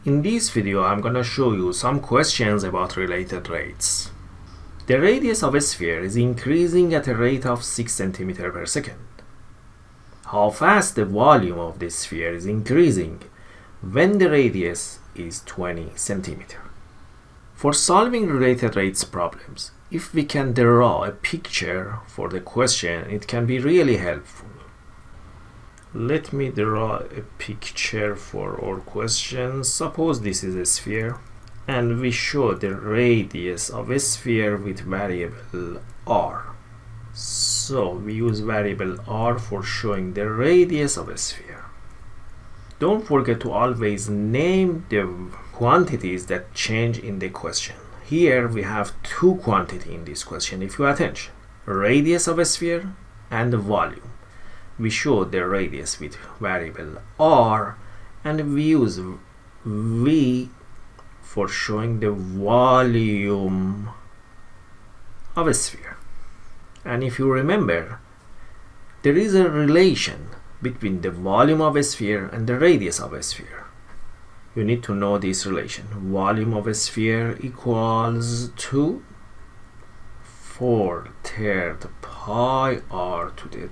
In this video, I'm going to show you some questions about related rates. The radius of a sphere is increasing at a rate of 6 centimeters per second. How fast the volume of the sphere is increasing when the radius is 20 centimeters. For solving related rates problems, if we can draw a picture for the question, it can be really helpful. Let me draw a picture for our question. Suppose this is a sphere and we show the radius of a sphere with variable r. So we use variable r for showing the radius of a sphere. Don't forget to always name the quantities that change in the question. Here we have two quantities in this question if you pay attention. Radius of a sphere and the volume. We show the radius with variable r and we use v for showing the volume of a sphere. And if you remember, there is a relation between the volume of a sphere and the radius of a sphere. You need to know this relation. Volume of a sphere equals to 4/3 pi r to the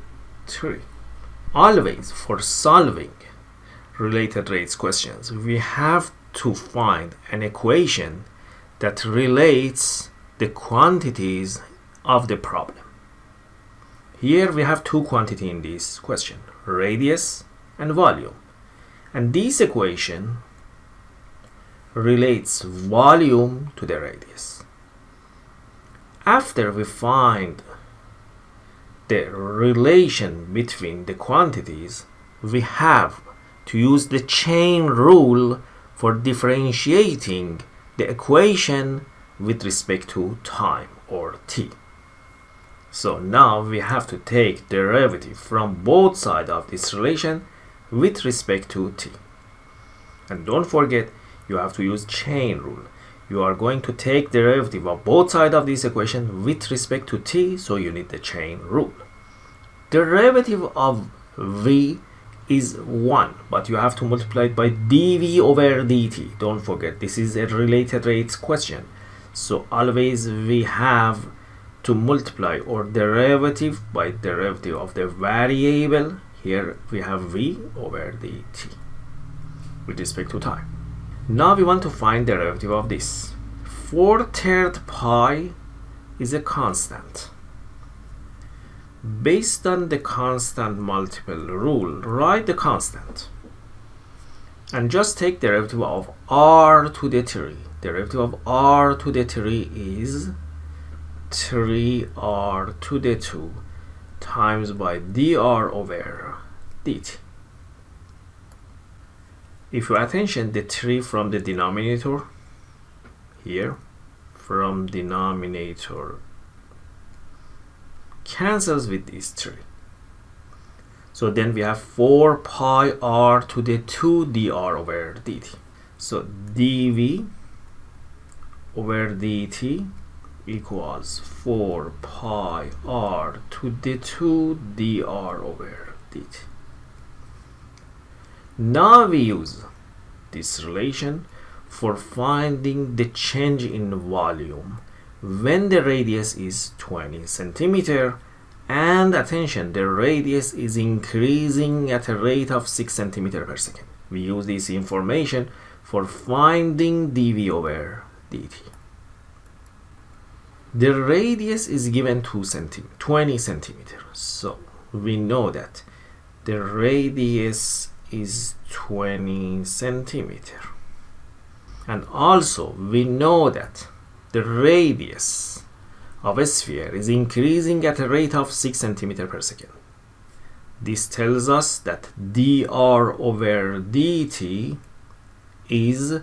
3. Always, for solving related rates questions, we have to find an equation that relates the quantities of the problem. Here we have two quantities in this question, radius and volume. And this equation relates volume to the radius. After we find the relation between the quantities, we have to use the chain rule for differentiating the equation with respect to time or t. So now we have to take derivative from both sides of this relation with respect to t. And don't forget, you have to use chain rule. You are going to take derivative of both sides of this equation with respect to t, so you need the chain rule. Derivative of v is 1, but you have to multiply it by dv over dt. Don't forget, this is a related rates question. So always we have to multiply our derivative by derivative of the variable. Here we have v over dt with respect to time. Now we want to find derivative of this. 4/3 pi is a constant. Based on the constant multiple rule, write the constant and just take derivative of r to the 3. Derivative of r to the 3 is 3r to the 2 times by dr over dt. If you attention, the 3 from the denominator here, from denominator cancels with these 3. So then we have 4 pi r to the 2 dr over dt. So dv over dt equals 4 pi r to the 2 dr over dt. Now we use this relation for finding the change in volume when the radius is 20 centimeters, and attention, the radius is increasing at a rate of 6 centimeters per second. We use this information for finding dv over dt. The radius is given 20 centimeters. So we know that the radius is 20 centimeters. And also we know that the radius of a sphere is increasing at a rate of 6 centimeters per second. This tells us that dr over dt is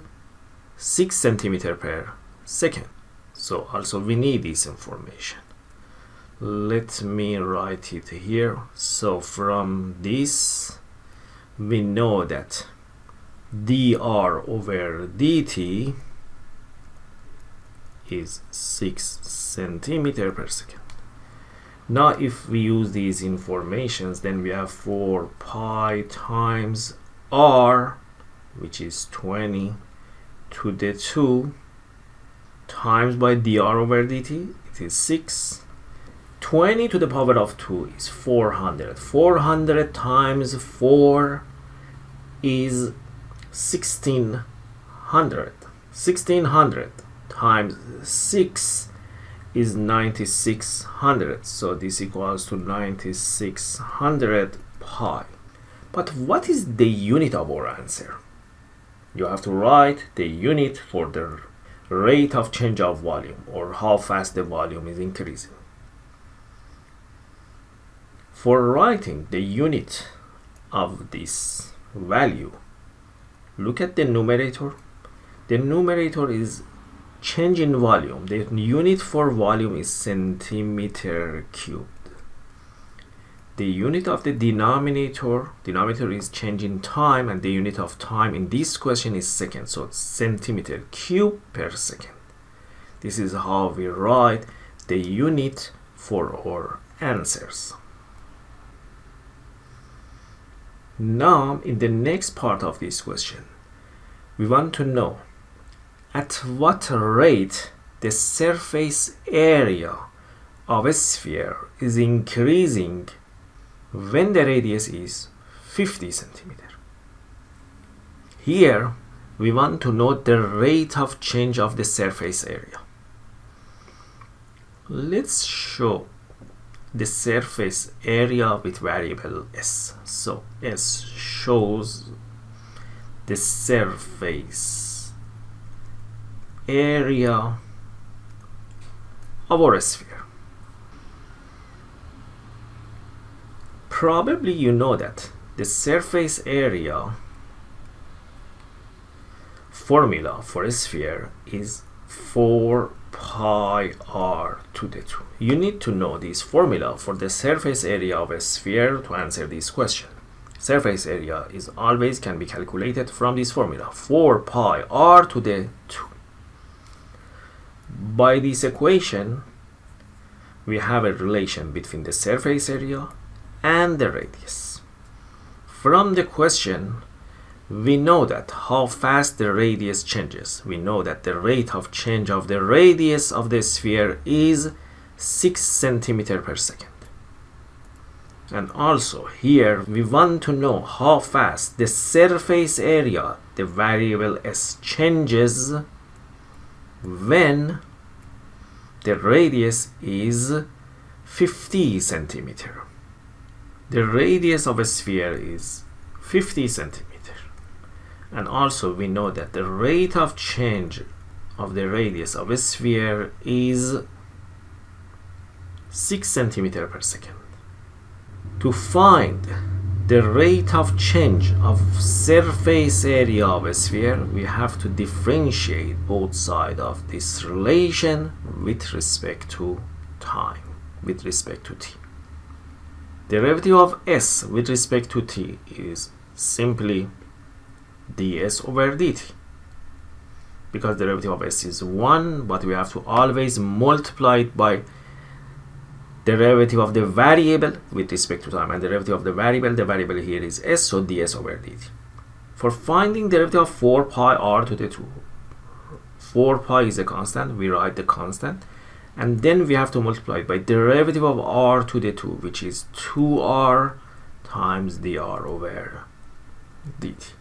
6 centimeters per second. So also we need this information. Let me write it here. So from this we know that dr over dt is 6 centimeters per second. Now if we use these informations, then we have 4 pi times r, which is 20, to the 2 times by dr over dt, it is 6. 20 to the power of 2 is 400. 400 times 4 is 1600. 1600 times 6 is 9600. So this equals to 9600 pi. But what is the unit of our answer? You have to write the unit for the rate of change of volume, or how fast the volume is increasing. For writing the unit of this value, look at the numerator. The numerator is change in volume. The unit for volume is centimeter cubed. The unit of the denominator is change in time, and the unit of time in this question is second, so it's centimeter cube per second. This is how we write the unit for our answers. Now, in the next part of this question, we want to know at what rate the surface area of a sphere is increasing when the radius is 50 centimeter. Here, we want to know the rate of change of the surface area. Let's show the surface area with variable s. So s shows the surface area of our sphere. Probably you know that the surface area formula for a sphere is 4 pi r to the 2. You need to know this formula for the surface area of a sphere to answer this question. Surface area is always can be calculated from this formula, 4 pi r to the 2. By this equation, we have a relation between the surface area and the radius. From the question, we know that how fast the radius changes. We know that the rate of change of the radius of the sphere is 6 centimeter per second. And also here we want to know how fast the surface area, the variable s, changes when the radius is 50 centimeter. The radius of a sphere is 50 centimeter. And also we know that the rate of change of the radius of a sphere is 6 centimeter per second. To find the rate of change of surface area of a sphere, we have to differentiate both sides of this relation with respect to time, with respect to t. Derivative of s with respect to t is simply ds over dt, because the derivative of s is 1, but we have to always multiply it by derivative of the variable with respect to time, and the derivative of the variable here is s, so ds over dt. For finding derivative of 4 pi r to the 2, 4 pi is a constant, we write the constant, and then we have to multiply it by derivative of r to the 2, which is 2r times dr over dt.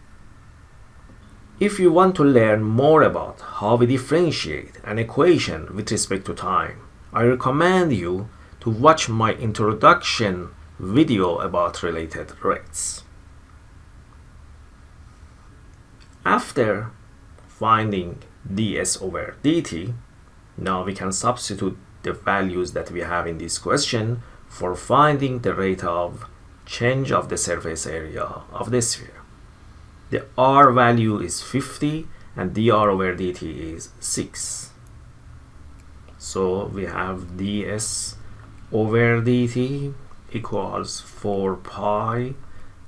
If you want to learn more about how we differentiate an equation with respect to time, I recommend you to watch my introduction video about related rates. After finding ds over dt, now we can substitute the values that we have in this question for finding the rate of change of the surface area of the sphere. The r value is 50 and dr over dt is 6. So we have ds over dt equals 4 pi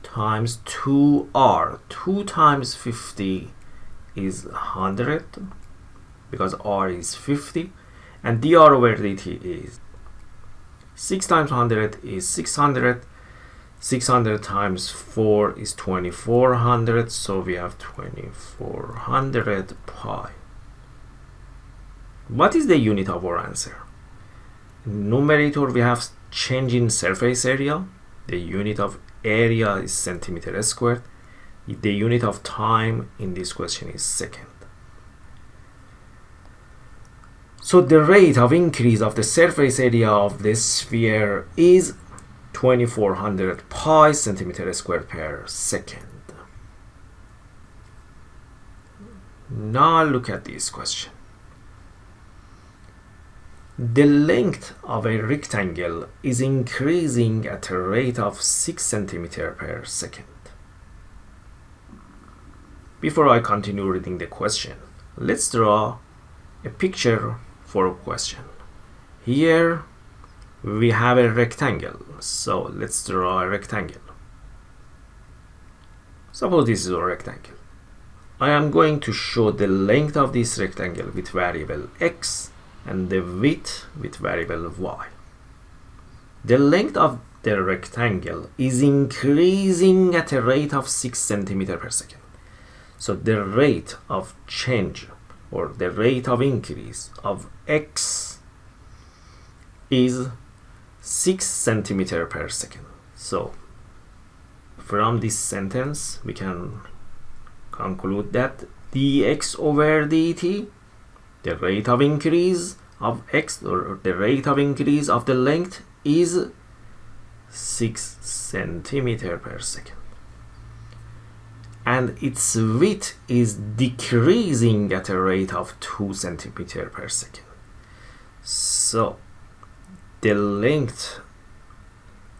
times 2r. 2 times 50 is 100, because r is 50, and dr over dt is 6 times 100 is 600. 600 times 4 is 2400, so we have 2400 pi. What is the unit of our answer? In numerator we have change in surface area. The unit of area is centimeter squared. The unit of time in this question is second. So the rate of increase of the surface area of the sphere is 2400 pi centimeter squared per second. Now look at this question. The length of a rectangle is increasing at a rate of 6 centimeter per second. Before I continue reading the question, let's draw a picture for a question. Here we have a rectangle, so let's draw a rectangle. Suppose this is a rectangle. I am going to show the length of this rectangle with variable x and the width with variable y. The length of the rectangle is increasing at a rate of 6 centimeter per second. So the rate of change or the rate of increase of x is 6 centimeter per second. So from this sentence we can conclude that dx over dt, the rate of increase of x or the rate of increase of the length is 6 centimeter per second. And its width is decreasing at a rate of 2 centimeter per second. So the length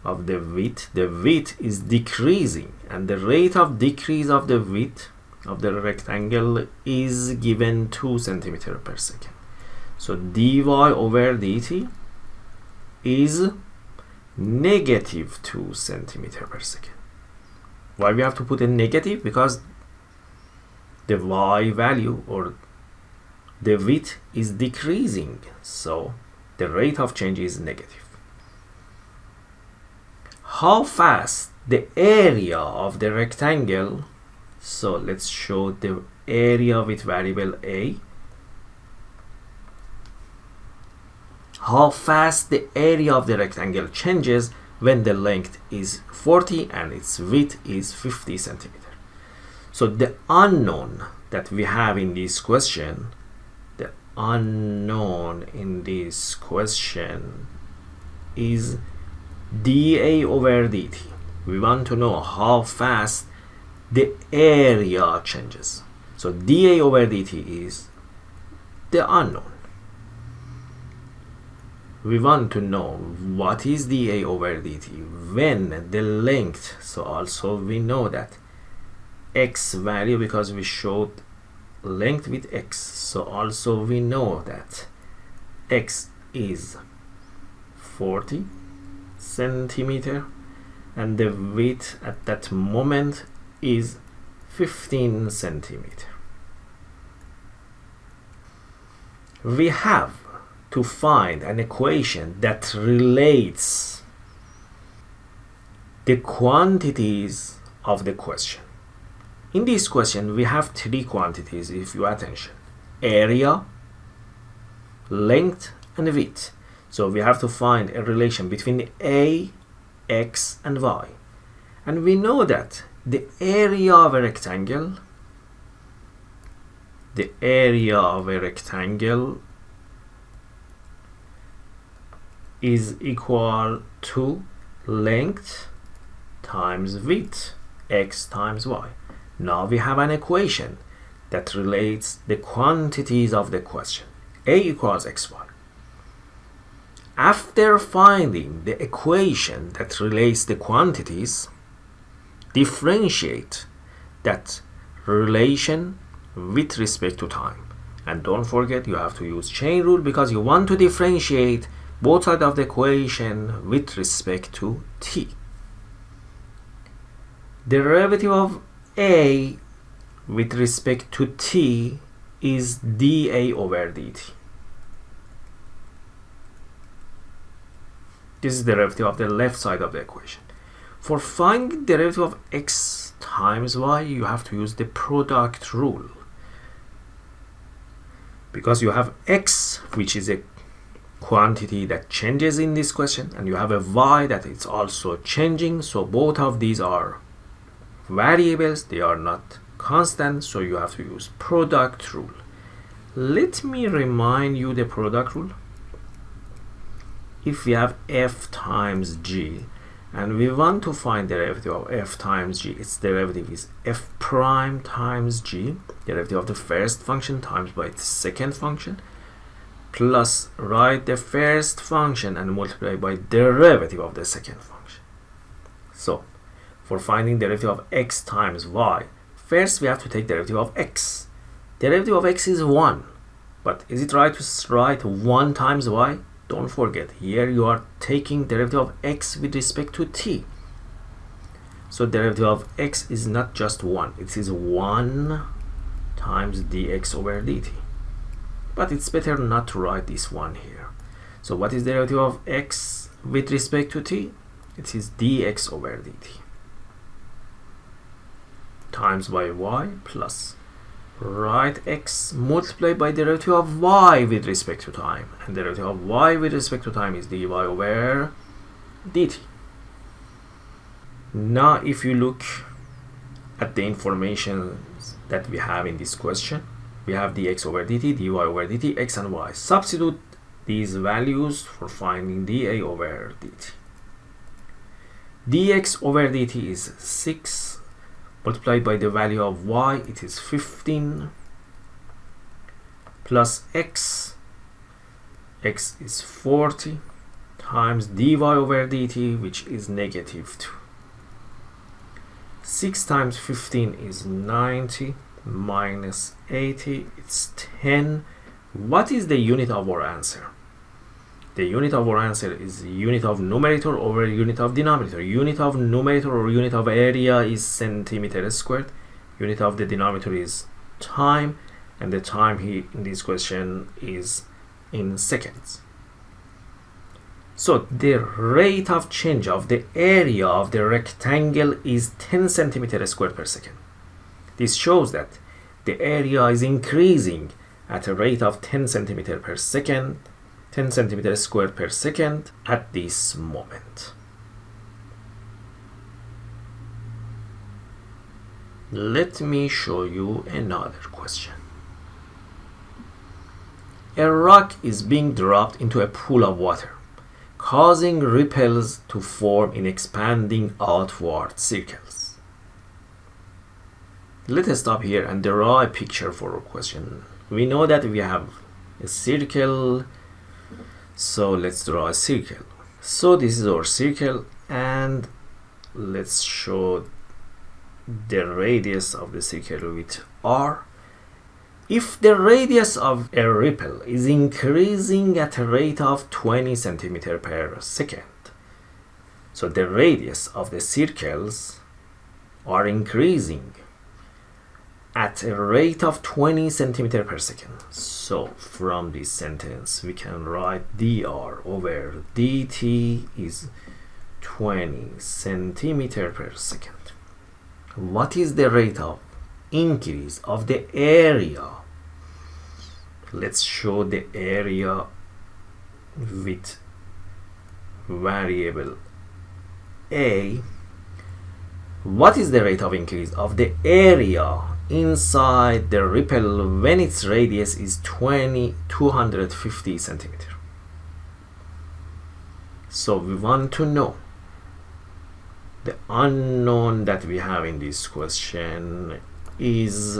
of the width is decreasing, and the rate of decrease of the width of the rectangle is given 2 centimeter per second. So dy over dt is negative 2 centimeter per second. Why we have to put a negative? Because the y value or the width is decreasing, so the rate of change is negative. How fast the area of the rectangle? So let's show the area with variable a. How fast the area of the rectangle changes when the length is 40 and its width is 50 centimeter. So the unknown that we have in this question, is dA over dt. We want to know how fast the area changes. So dA over dt is the unknown. We want to know what is dA over dt when the length, so also we know that x value, because we showed length with x, so also we know that x is 40 centimeter and the width at that moment is 15 centimeter. We have to find an equation that relates the quantities of the question. In this question we have three quantities, if you attention: area, length and width. So we have to find a relation between a, x and y. And we know that the area of a rectangle is equal to length times width, x times y. Now we have an equation that relates the quantities of the question. A equals xy. After finding the equation that relates the quantities, differentiate that relation with respect to time. And don't forget, you have to use chain rule because you want to differentiate both sides of the equation with respect to t. The derivative of a with respect to t is dA over dt. This is the derivative of the left side of the equation. For finding derivative of x times y, you have to use the product rule. Because you have x, which is a quantity that changes in this question, and you have a y that is also changing, so both of these are variables, they are not constant, so you have to use product rule. Let me remind you the product rule. If we have f times g and we want to find the derivative of f times g, its derivative is f prime times g, derivative of the first function times by its second function, plus write the first function and multiply by derivative of the second function. So for finding derivative of x times y, first we have to take derivative of x. Derivative of x is 1, but is it right to write 1 times y? Don't forget, here you are taking derivative of x with respect to t. So derivative of x is not just 1, it is 1 times dx over dt. But it's better not to write this one here. So what is derivative of x with respect to t? It is dx over dt times by y plus write x multiplied by derivative of y with respect to time, and derivative of y with respect to time is dy over dt. Now if you look at the information that we have in this question, we have dx over dt, dy over dt, x and y. Substitute these values for finding dA over dt. dx over dt is 6 multiplied by the value of y, it is 15, plus x is 40, times dy over dt, which is negative 2. 6 times 15 is 90, minus 80, it's 10. What is the unit of our answer? The unit of our answer is unit of numerator over unit of denominator. Unit of numerator or unit of area is centimeter squared. Unit of the denominator is time, and the time here in this question is in seconds. So the rate of change of the area of the rectangle is 10 centimeter squared per second. This shows that the area is increasing at a rate of 10 centimeter per second, 10 centimeters squared per second at this moment. Let me show you another question. A rock is being dropped into a pool of water, causing ripples to form in expanding outward circles. Let us stop here and draw a picture for our question. We know that we have a circle, so let's draw a circle. So this is our circle, and let's show the radius of the circle with r. If the radius of a ripple is increasing at a rate of 20 centimeter per second, so the radius of the circles are increasing at a rate of 20 centimeter per second. So from this sentence we can write dr over dt is 20 centimeter per second. What is the rate of increase of the area? Let's show the area with variable a. What is the rate of increase of the area inside the ripple when its radius is 250 centimeter? So we want to know the unknown that we have in this question is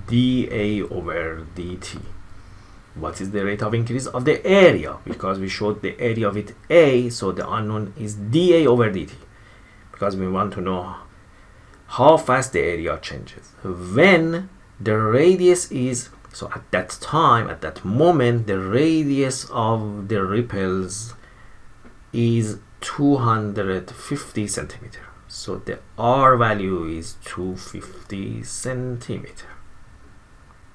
dA over dt. What is the rate of increase of the area? Because we showed the area with a, so the unknown is dA over dt, because we want to know how fast the area changes when the radius is, so at that time, at that moment, the radius of the ripples is 250 centimeter. So the r value is 250 centimeter.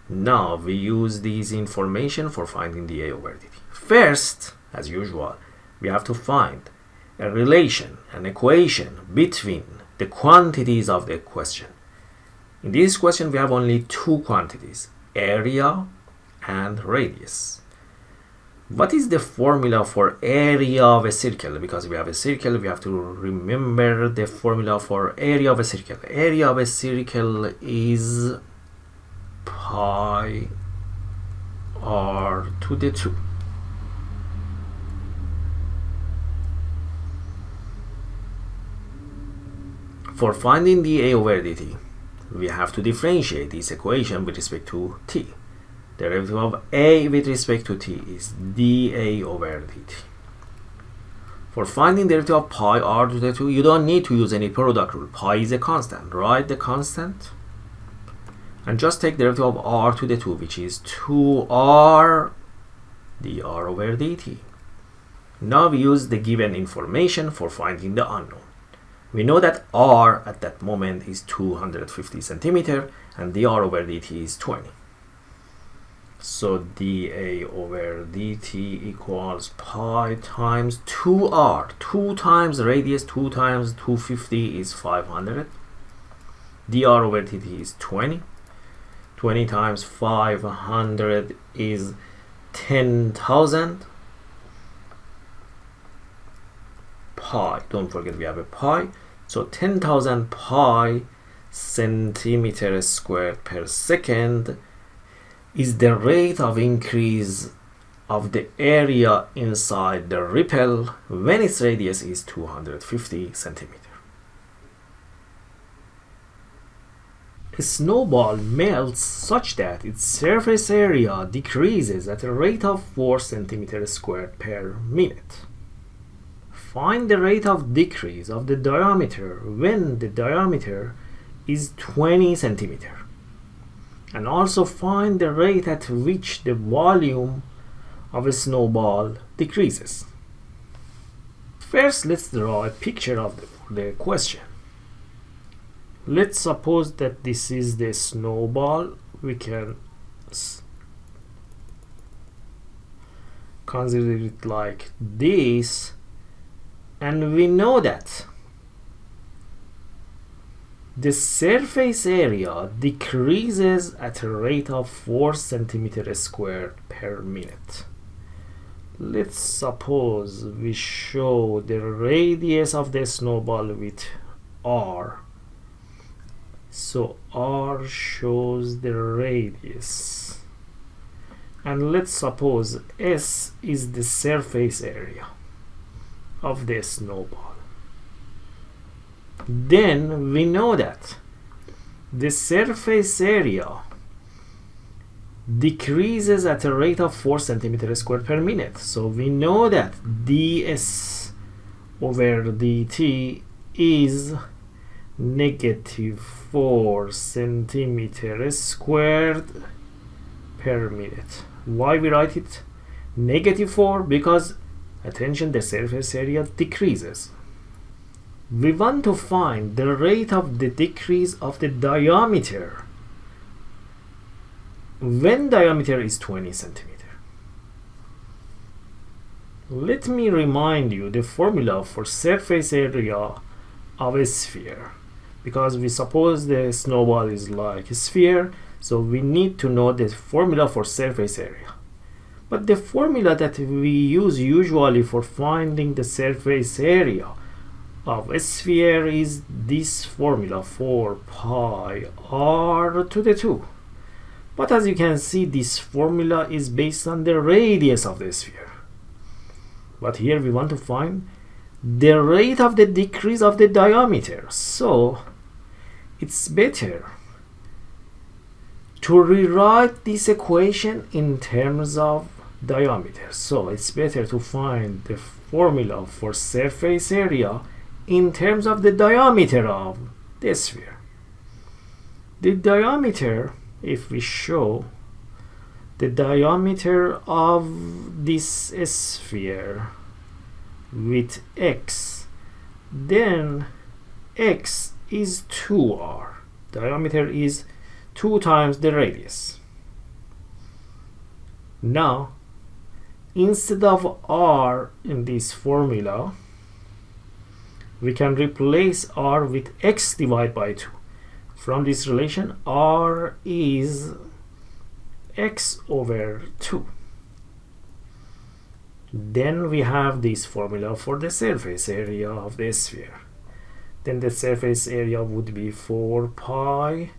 Now we use these information for finding dA over dt. First, as usual, we have to find a relation, an equation between the quantities of the question. In this question we have only two quantities, area and radius. What is the formula for area of a circle? Because we have a circle, we have to remember the formula for area of a circle. Area of a circle is pi r to the 2. For finding dA over dt, we have to differentiate this equation with respect to t. The derivative of a with respect to t is dA over dt. For finding the derivative of pi r to the 2, you don't need to use any product rule. Pi is a constant. Write the constant and just take the derivative of r to the 2, which is 2r dr over dt. Now we use the given information for finding the unknown. We know that r at that moment is 250 centimeter and dr over dt is 20. So dA over dt equals pi times 2r. 2 times radius, 2 times 250 is 500. dr over dt is 20. 20 times 500 is 10,000. Pi, don't forget we have a pi. So 10,000 pi centimeter squared per second is the rate of increase of the area inside the ripple when its radius is 250 centimeter. A snowball melts such that its surface area decreases at a rate of 4 centimeters squared per minute. Find the rate of decrease of the diameter when the diameter is 20 centimeters. And also find the rate at which the volume of a snowball decreases. First, let's draw a picture of the question. Let's suppose that this is the snowball. We can consider it like this, and we know that the surface area decreases at a rate of 4 centimeters squared per minute. Let's suppose we show the radius of the snowball with r. So r shows the radius. And let's suppose S is the surface area of the snowball. Then we know that the surface area decreases at a rate of 4 centimeters squared per minute. So we know that ds over dt is negative 4 centimeters squared per minute. Why we write it negative 4? Because, attention, the surface area decreases. We want to find the rate of the decrease of the diameter when diameter is 20 centimeters. Let me remind you the formula for surface area of a sphere, because we suppose the snowball is like a sphere, so we need to know the formula for surface area. But the formula that we use usually for finding the surface area of a sphere is this formula, 4 pi r to the 2. But as you can see, this formula is based on the radius of the sphere. But here we want to find the rate of the decrease of the diameter. So it's better to rewrite this equation in terms of diameter. So it's better to find the formula for surface area in terms of the diameter of the sphere. The diameter, if we show the diameter of this sphere with x, then x is 2r. Diameter is 2 times the radius. Now, instead of r in this formula, we can replace r with x divided by 2. From this relation, r is x over 2. Then we have this formula for the surface area of the sphere. Then the surface area would be 4 pi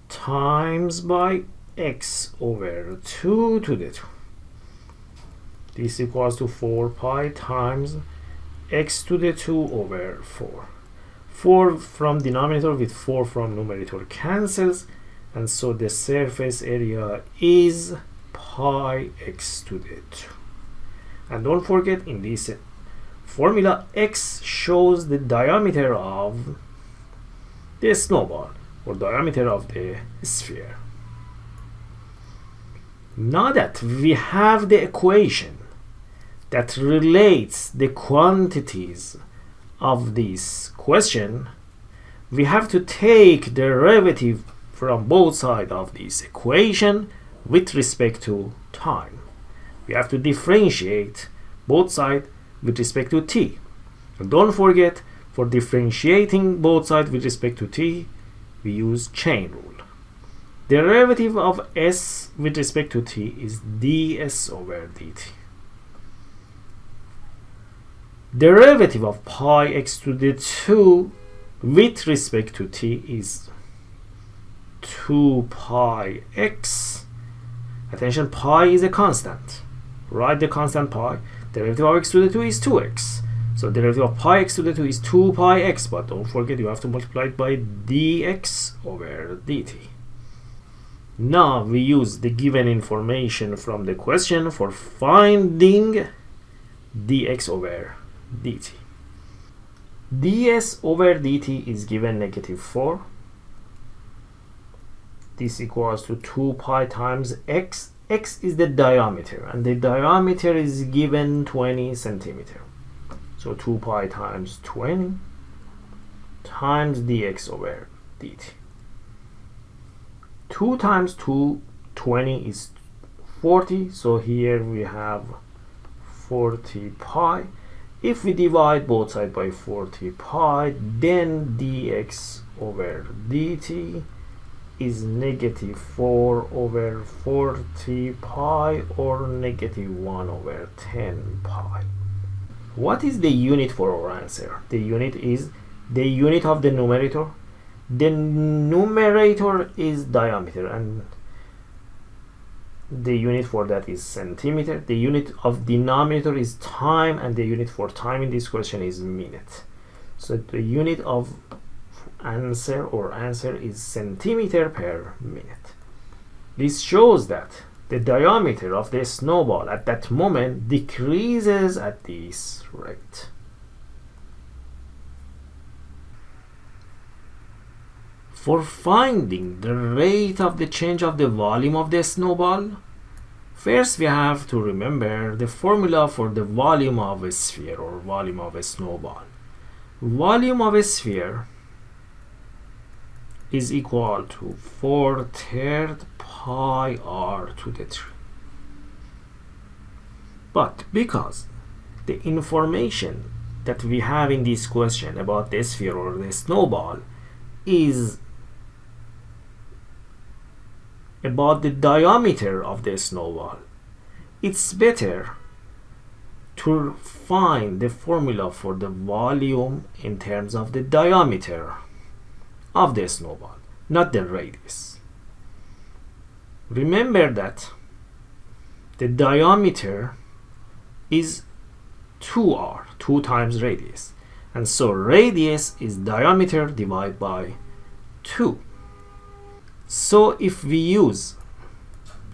times by x over 2 to the 2. This equals to 4 pi times x to the 2 over 4. 4 from denominator with 4 from numerator cancels, and so the surface area is pi x to the 2. And don't forget, in this formula, x shows the diameter of the snowball, or diameter of the sphere. Now that we have the equation that relates the quantities of this question, we have to take the derivative from both sides of this equation with respect to time. We have to differentiate both sides with respect to t. And don't forget, for differentiating both sides with respect to t, we use chain rule. The derivative of s with respect to t is ds over dt. Derivative of pi x to the 2 with respect to t is 2 pi x. Attention, pi is a constant. Write the constant pi. Derivative of x to the 2 is 2x. So derivative of pi x to the 2 is 2 pi x, but don't forget you have to multiply it by dx over dt. Now we use the given information from the question for finding dx over dt. ds over dt is given -4. This equals to 2 pi times x. X is the diameter, and the diameter is given 20 centimeter. So 2 pi times 20 times dx over dt. 2 times 2, 20 is 40. So here we have 40 pi. If we divide both sides by 40 pi, then dx over dt is -4 over 40 pi, or -1 over 10 pi. What is the unit for our answer? The unit is the unit of the numerator. The numerator is diameter, and the unit for that is centimeter. The unit of denominator is time, and the unit for time in this question is minute. So the unit of answer is centimeter per minute. This shows that the diameter of the snowball at that moment decreases at this rate. For finding the rate of the change of the volume of the snowball, first we have to remember the formula for the volume of a sphere, or volume of a snowball. Volume of a sphere is equal to 4/3 pi r to the 3. But because the information that we have in this question about the sphere or the snowball is about the diameter of the snowball, it's better to find the formula for the volume in terms of the diameter of the snowball, not the radius. Remember that the diameter is 2r, 2 times radius, and so radius is diameter divided by 2. So if we use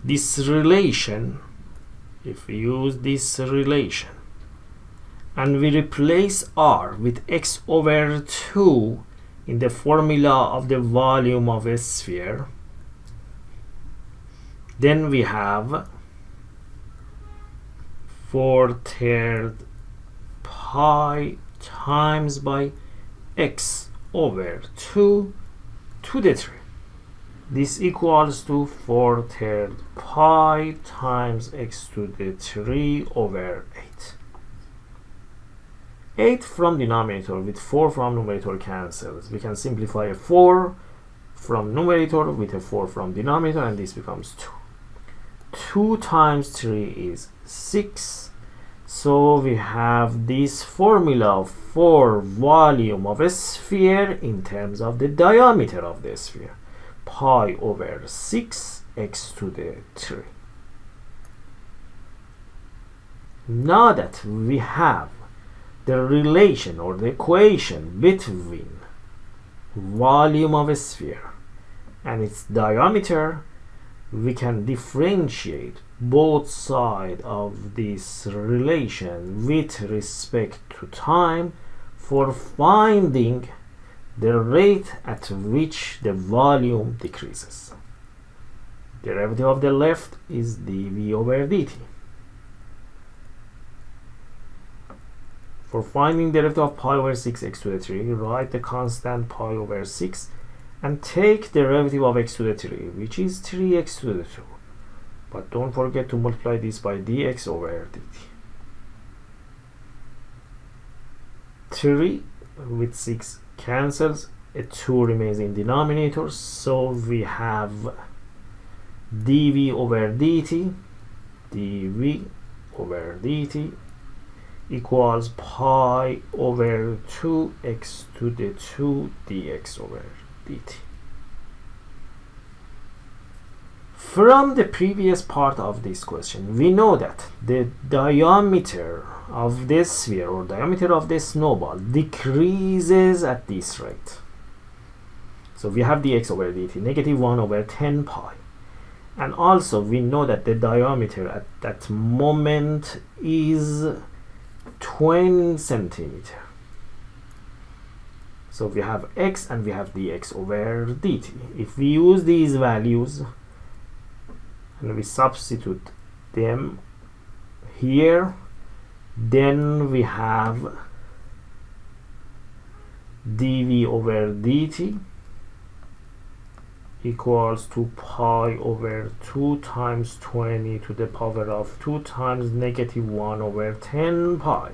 this relation, and we replace r with x over 2 in the formula of the volume of a sphere, then we have 4/3 pi times by x over 2 to the 3. This equals to 4/3 pi times x to the 3 over 8. 8 from denominator with 4 from numerator cancels. We can simplify a 4 from numerator with a 4 from denominator, and this becomes 2. 2 times 3 is 6. So we have this formula for volume of a sphere in terms of the diameter of the sphere. Pi over 6 x to the 3. Now that we have the relation or the equation between volume of a sphere and its diameter, we can differentiate both sides of this relation with respect to time for finding the rate at which the volume decreases. Derivative of the left is dv over dt. For finding derivative of pi over 6x to the 3, write the constant pi over 6 and take derivative of x to the 3, which is 3x to the 2. But don't forget to multiply this by dx over dt. 3 with 6 cancels, a 2 remains in denominator, so we have dv over dt equals pi over 2x to the 2 dx over dt. From the previous part of this question, we know that the diameter of this sphere or diameter of this snowball decreases at this rate. So we have dx over dt, negative 1 over 10 pi. And also we know that the diameter at that moment is 20 centimeter. So we have x and we have dx over dt. If we use these values and we substitute them here, then we have dv over dt equals to pi over 2 times 20 to the power of 2 times negative 1 over 10 pi.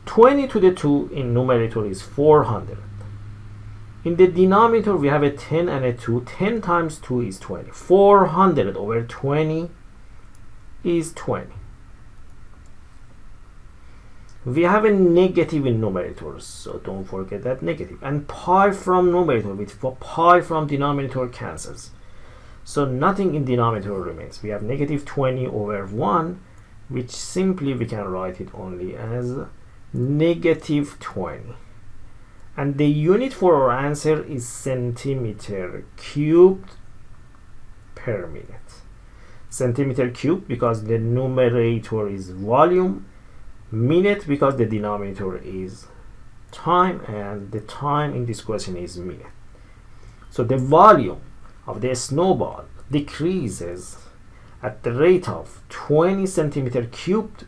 20 to the 2 in numerator is 400. In the denominator we have a 10 and a 2. 10 times 2 is 20. 400 over 20 is 20. We have a negative in numerator, so don't forget that negative. And pi from numerator with pi from denominator cancels. So nothing in denominator remains. We have negative 20 over 1, which simply we can write it only as negative 20. And the unit for our answer is centimeter cubed per minute. Centimeter cubed because the numerator is volume, minute because the denominator is time, and the time in this question is minute. So the volume of the snowball decreases at the rate of 20 centimeter cubed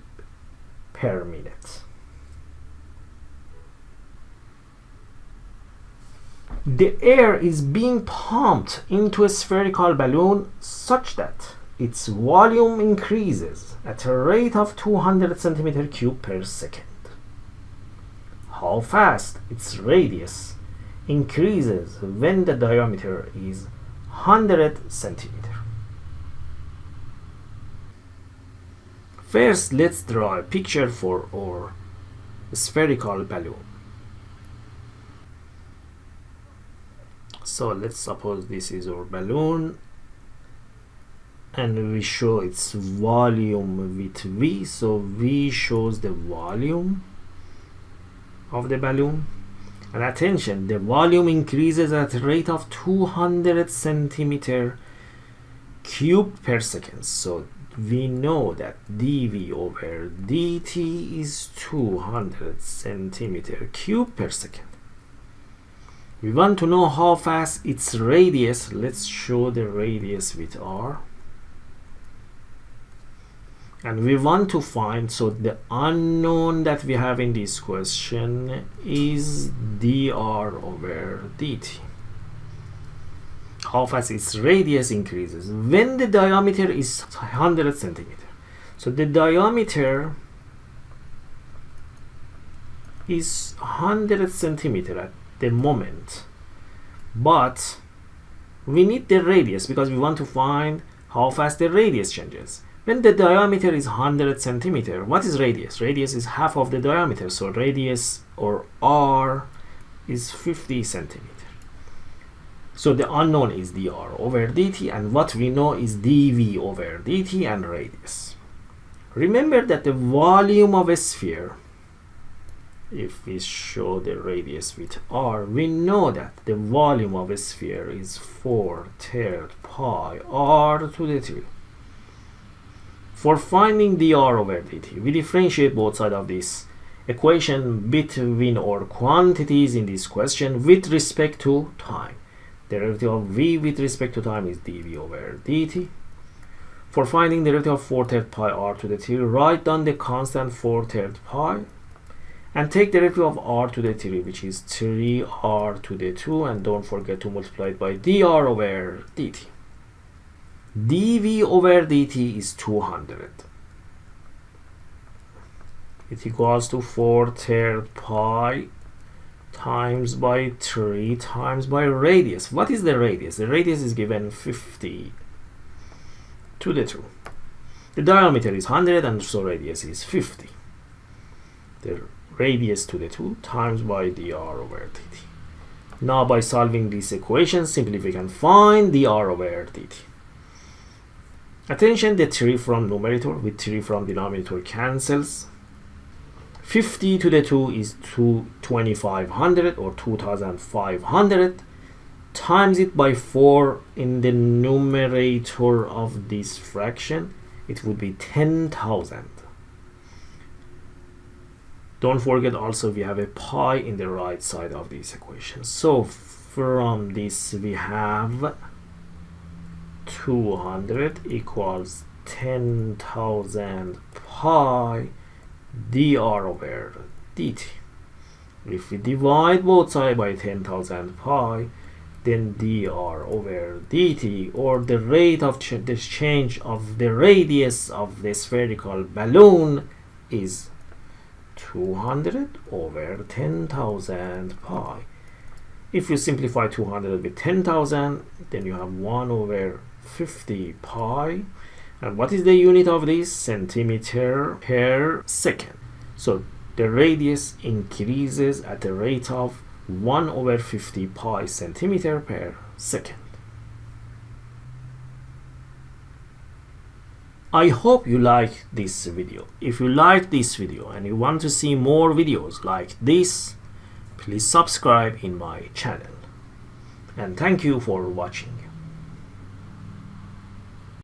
per minute. The air is being pumped into a spherical balloon such that its volume increases at a rate of 200 centimeter cubed per second. How fast its radius increases when the diameter is 100 centimeter. First, let's draw a picture for our spherical balloon. So let's suppose this is our balloon and we show its volume with V. So V shows the volume of the balloon. And attention, the volume increases at a rate of 200 centimeter cubed per second. So we know that dV over dt is 200 centimeter cubed per second. We want to know how fast its radius. Let's show the radius with R. And we want to find, so the unknown that we have in this question is dr over dt. How fast its radius increases when the diameter is 100 centimeter. So the diameter is 100 centimeter at the moment, but we need the radius because we want to find how fast the radius changes. When the diameter is 100 centimeter, what is radius? Radius is half of the diameter, so radius or r is 50 centimeter. So the unknown is dr over dt, and what we know is dv over dt and radius. Remember that the volume of a sphere, if we show the radius with r, we know that the volume of a sphere is 4/3 pi r to the 3. For finding dr over dt, we differentiate both sides of this equation between our quantities in this question with respect to time. Derivative of v with respect to time is dv over dt. For finding the derivative of 4/3 pi r to the 3, write down the constant 4/3 pi and take the derivative of r to the 3, which is 3r to the 2, and don't forget to multiply it by dr over dt. dv over dt is 200. It equals to 4/3 pi times by 3 times by radius. What is the radius? The radius is given 50 to the 2. The diameter is 100 and so radius is 50. The radius to the 2 times by dr over dt. Now by solving this equation, simply we can find dr over dt. Attention, the 3 from numerator with 3 from denominator cancels. 50 to the 2 is 2500 or 2500. Times it by 4 in the numerator of this fraction, it would be 10,000. Don't forget also we have a pi in the right side of this equation. So from this we have 200 equals 10,000 pi dr over dt. If we divide both sides by 10,000 pi, then dr over dt, or the rate of the change of the radius of the spherical balloon, is 200 over 10,000 pi. If you simplify 200 with 10,000, then you have 1 over 50 pi. And what is the unit of this? Centimeter per second. So the radius increases at the rate of 1 over 50 pi centimeter per second. I hope you liked this video. If you liked this video and you want to see more videos like this, please subscribe in my channel. And thank you for watching.